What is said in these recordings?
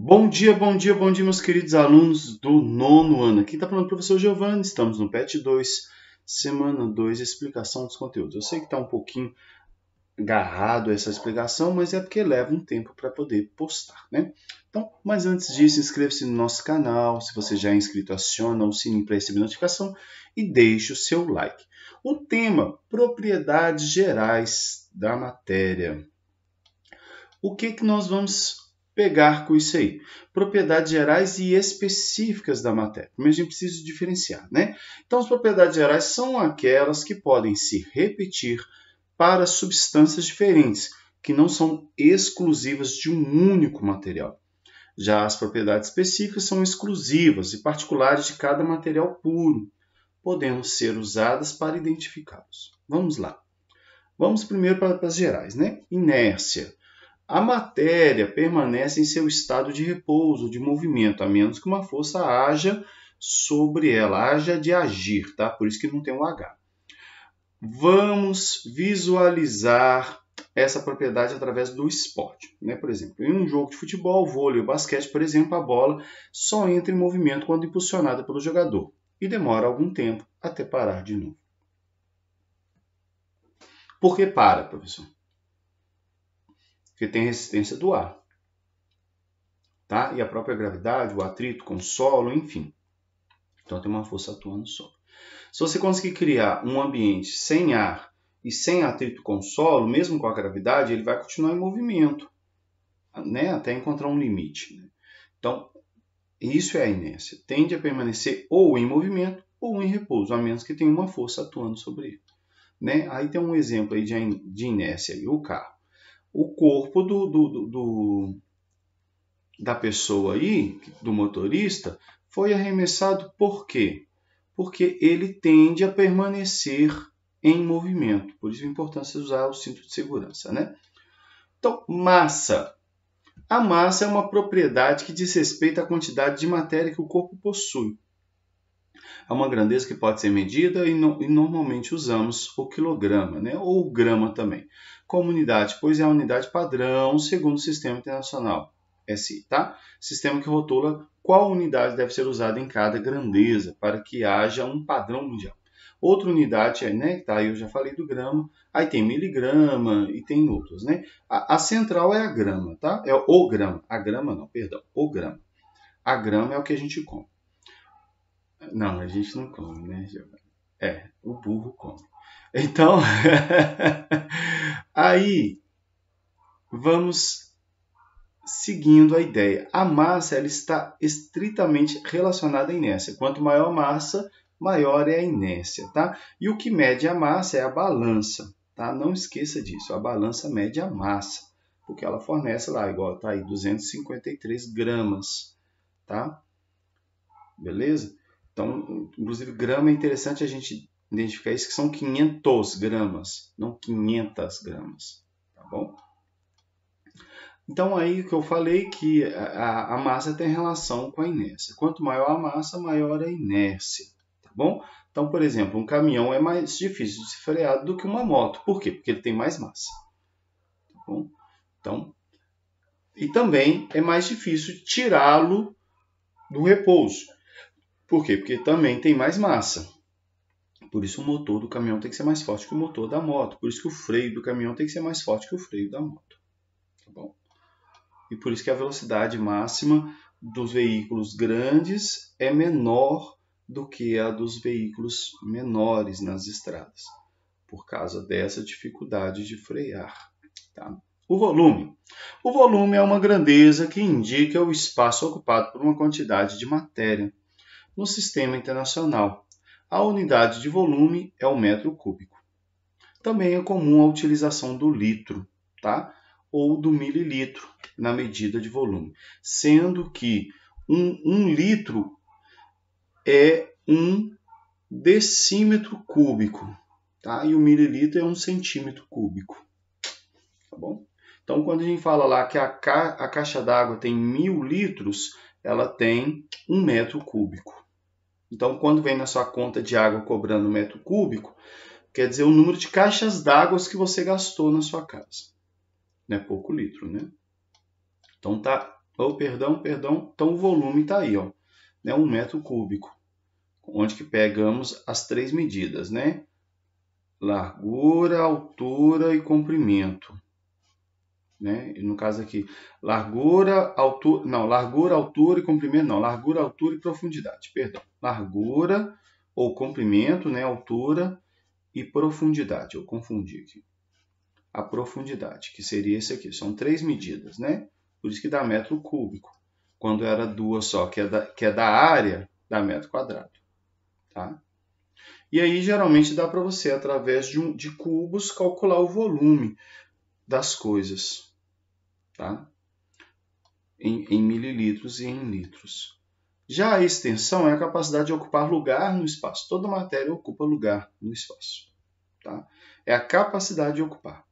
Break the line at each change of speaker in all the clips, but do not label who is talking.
Bom dia, meus queridos alunos do nono ano. Aqui está falando o professor Giovanni, estamos no PET 2, semana 2, explicação dos conteúdos. Eu sei que está um pouquinho agarrado essa explicação, mas é porque leva um tempo para poder postar, né? Então, mas antes disso, inscreva-se no nosso canal. Se você já é inscrito, aciona o sininho para receber notificação e deixe o seu like. O tema, propriedades gerais da matéria. O que nós vamos pegar com isso aí? Propriedades gerais e específicas da matéria. Mas a gente precisa diferenciar, né? Então, as propriedades gerais são aquelas que podem se repetir para substâncias diferentes, que não são exclusivas de um único material. Já as propriedades específicas são exclusivas e particulares de cada material puro, podendo ser usadas para identificá-los. Vamos lá. Vamos primeiro para as gerais, né? Inércia. A matéria permanece em seu estado de repouso, de movimento, a menos que uma força haja sobre ela, haja de agir, tá? Por isso que não tem um H. Vamos visualizar essa propriedade através do esporte, né? Por exemplo, em um jogo de futebol, vôlei ou basquete, por exemplo, a bola só entra em movimento quando impulsionada pelo jogador e demora algum tempo até parar de novo. Por que para, professor? Porque tem resistência do ar, tá? E a própria gravidade, o atrito com o solo, enfim. Então tem uma força atuando sobre. Se você conseguir criar um ambiente sem ar e sem atrito com o solo, mesmo com a gravidade, ele vai continuar em movimento, né? Até encontrar um limite, né? Então, isso é a inércia. Tende a permanecer ou em movimento ou em repouso, a menos que tenha uma força atuando sobre ele, né? Aí tem um exemplo aí de inércia, aí, o carro. O corpo da pessoa aí, do motorista, foi arremessado por quê? Porque ele tende a permanecer em movimento. Por isso a importância de usar o cinto de segurança, né? Então, massa. A massa é uma propriedade que diz respeito à quantidade de matéria que o corpo possui. É uma grandeza que pode ser medida e normalmente usamos o quilograma, né? Ou o grama também, como unidade, pois é a unidade padrão segundo o Sistema Internacional, SI, tá? Sistema que rotula qual unidade deve ser usada em cada grandeza para que haja um padrão mundial. Outra unidade é, né? Tá, eu já falei do grama, aí tem miligrama e tem outros, né? A central é a grama, tá? É o grama. A grama não, perdão, o grama. A grama é o que a gente come. Não, a gente não come, né, Giovanni? O burro come. Então, aí vamos seguindo a ideia. A massa ela está estritamente relacionada à inércia. Quanto maior a massa, maior é a inércia, tá? E o que mede a massa é a balança, tá? Não esqueça disso. A balança mede a massa, porque ela fornece lá, igual tá aí, 253 gramas, tá? Beleza? Então, inclusive, grama é interessante a gente identificar isso, que são 500 gramas, não 500 gramas, tá bom? Então, aí que eu falei que a massa tem relação com a inércia. Quanto maior a massa, maior a inércia, tá bom? Então, por exemplo, um caminhão é mais difícil de ser freado do que uma moto. Por quê? Porque ele tem mais massa, tá bom? Então, e também é mais difícil tirá-lo do repouso. Por quê? Porque também tem mais massa. Por isso o motor do caminhão tem que ser mais forte que o motor da moto. Por isso que o freio do caminhão tem que ser mais forte que o freio da moto. Tá bom? E por isso que a velocidade máxima dos veículos grandes é menor do que a dos veículos menores nas estradas. Por causa dessa dificuldade de frear. Tá? O volume. O volume é uma grandeza que indica o espaço ocupado por uma quantidade de matéria no sistema internacional. A unidade de volume é o metro cúbico. Também é comum a utilização do litro, tá? Ou do mililitro na medida de volume, sendo que um litro é um decímetro cúbico, tá? E o mililitro é um centímetro cúbico, tá bom? Então, quando a gente fala lá que a caixa d'água tem 1000 litros, ela tem 1 metro cúbico. Então, quando vem na sua conta de água cobrando metro cúbico, quer dizer o número de caixas d'água que você gastou na sua casa. Não é pouco litro, né? Então, tá perdão. Então o volume está aí, ó, né? 1 metro cúbico, onde que pegamos as 3 medidas, né? Largura, altura e comprimento. Né? E no caso aqui, largura, altura e comprimento, largura, altura e profundidade, perdão. Largura ou comprimento, né? Altura e profundidade, eu confundi aqui. A profundidade, que seria esse aqui, são 3 medidas, né? Por isso que dá metro cúbico. Quando era 2 só, que é da área, dá metro quadrado, tá? E aí, geralmente, dá para você, através de cubos, calcular o volume das coisas, tá? Em mililitros e em litros. Já a extensão é a capacidade de ocupar lugar no espaço. Toda matéria ocupa lugar no espaço, tá? É a capacidade de ocupar.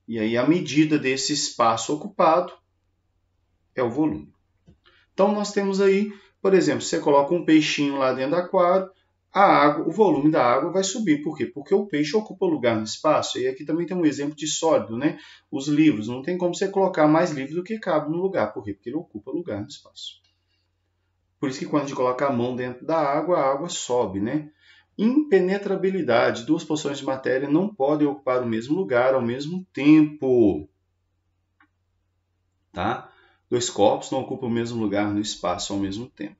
E aí, a medida desse espaço ocupado é o volume. Então, nós temos aí, por exemplo, você coloca um peixinho lá dentro do aquário, o volume da água vai subir. Por quê? Porque o peixe ocupa lugar no espaço. E aqui também tem um exemplo de sólido, né? Os livros. Não tem como você colocar mais livro do que cabe no lugar. Por quê? Porque ele ocupa lugar no espaço. Por isso que quando a gente coloca a mão dentro da água, a água sobe, né? Impenetrabilidade. 2 porções de matéria não podem ocupar o mesmo lugar ao mesmo tempo. Tá? 2 corpos não ocupam o mesmo lugar no espaço ao mesmo tempo.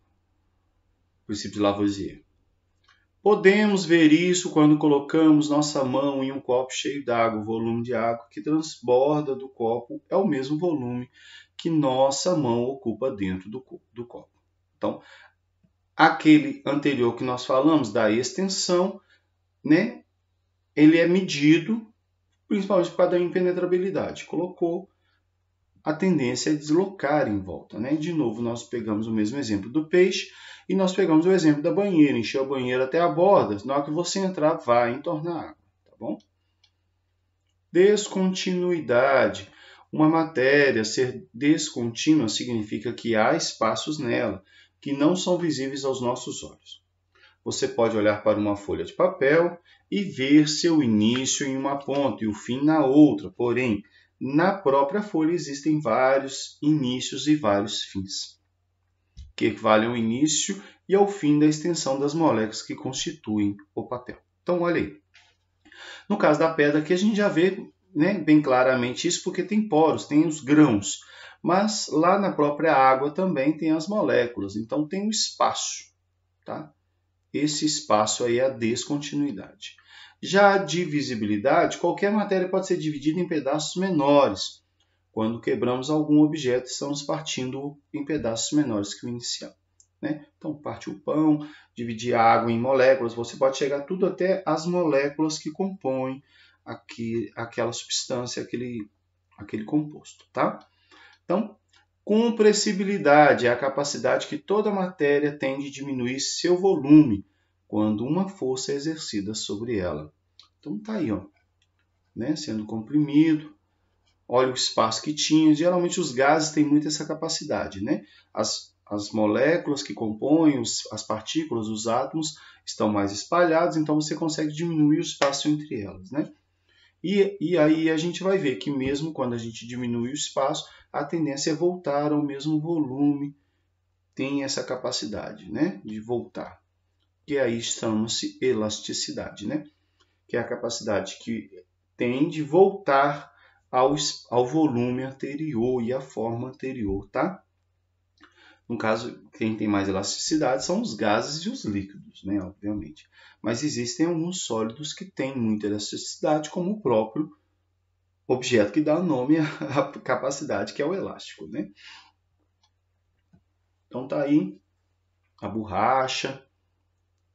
Princípio de Lavoisier. Podemos ver isso quando colocamos nossa mão em um copo cheio d'água. O volume de água que transborda do copo é o mesmo volume que nossa mão ocupa dentro do copo. Então, aquele anterior que nós falamos, da extensão, né, ele é medido principalmente por causa da impenetrabilidade. Colocou, a tendência é deslocar em volta, né? De novo, nós pegamos o mesmo exemplo do peixe e nós pegamos o exemplo da banheira. Encheu a banheira até a borda, na hora que você entrar, vai entornar água, tá bom? Descontinuidade. Uma matéria ser descontínua significa que há espaços nela que não são visíveis aos nossos olhos. Você pode olhar para uma folha de papel e ver seu início em uma ponta e o fim na outra, porém, na própria folha existem vários inícios e vários fins, que equivalem ao início e ao fim da extensão das moléculas que constituem o papel. Então, olha aí. No caso da pedra aqui, a gente já vê, né, bem claramente isso, porque tem poros, tem os grãos. Mas lá na própria água também tem as moléculas, então tem o espaço, tá? Esse espaço aí é a descontinuidade. Já a divisibilidade, qualquer matéria pode ser dividida em pedaços menores. Quando quebramos algum objeto, estamos partindo em pedaços menores que o inicial, né? Então, partir o pão, dividir a água em moléculas, você pode chegar tudo até as moléculas que compõem aquela substância, aquele composto, tá? Então, compressibilidade é a capacidade que toda matéria tem de diminuir seu volume quando uma força é exercida sobre ela. Então tá aí, ó, né? Sendo comprimido. Olha o espaço que tinha. Geralmente os gases têm muito essa capacidade, né? As moléculas que compõem as partículas, os átomos, estão mais espalhados, então você consegue diminuir o espaço entre elas, né? E aí a gente vai ver que mesmo quando a gente diminui o espaço, a tendência é voltar ao mesmo volume, tem essa capacidade, né, de voltar. Que aí chama-se elasticidade, né? Que é a capacidade que tem de voltar ao volume anterior e à forma anterior, tá? No caso, quem tem mais elasticidade são os gases e os líquidos, né, obviamente. Mas existem alguns sólidos que têm muita elasticidade, como o próprio objeto que dá nome à capacidade, que é o elástico, né? Então tá aí a borracha,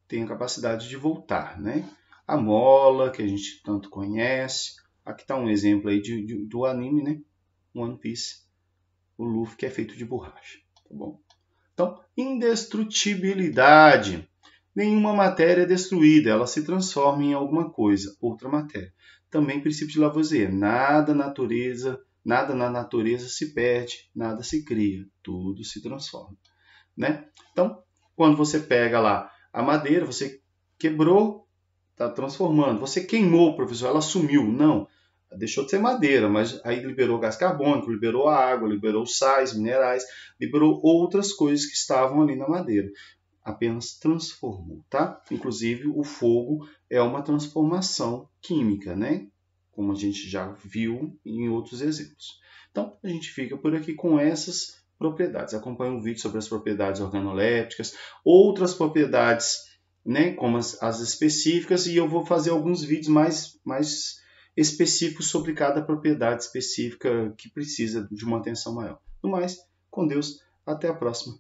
tem a capacidade de voltar, né? A mola, que a gente tanto conhece. Aqui está um exemplo aí do anime, né? One Piece, o Luffy, que é feito de borracha, tá bom? Então, indestrutibilidade. Nenhuma matéria é destruída, ela se transforma em alguma coisa, outra matéria. Também princípio de Lavoisier, nada na natureza se perde, nada se cria, tudo se transforma, né? Então, quando você pega lá a madeira, você quebrou, está transformando. Você queimou, professor, ela sumiu. Não, deixou de ser madeira, mas aí liberou gás carbônico, liberou a água, liberou sais, minerais, liberou outras coisas que estavam ali na madeira. Apenas transformou, tá? Inclusive, o fogo é uma transformação química, né? Como a gente já viu em outros exemplos. Então, a gente fica por aqui com essas propriedades. Acompanhe um vídeo sobre as propriedades organolépticas, outras propriedades, né, como as específicas, e eu vou fazer alguns vídeos mais específicos sobre cada propriedade específica que precisa de uma atenção maior. No mais, com Deus, até a próxima.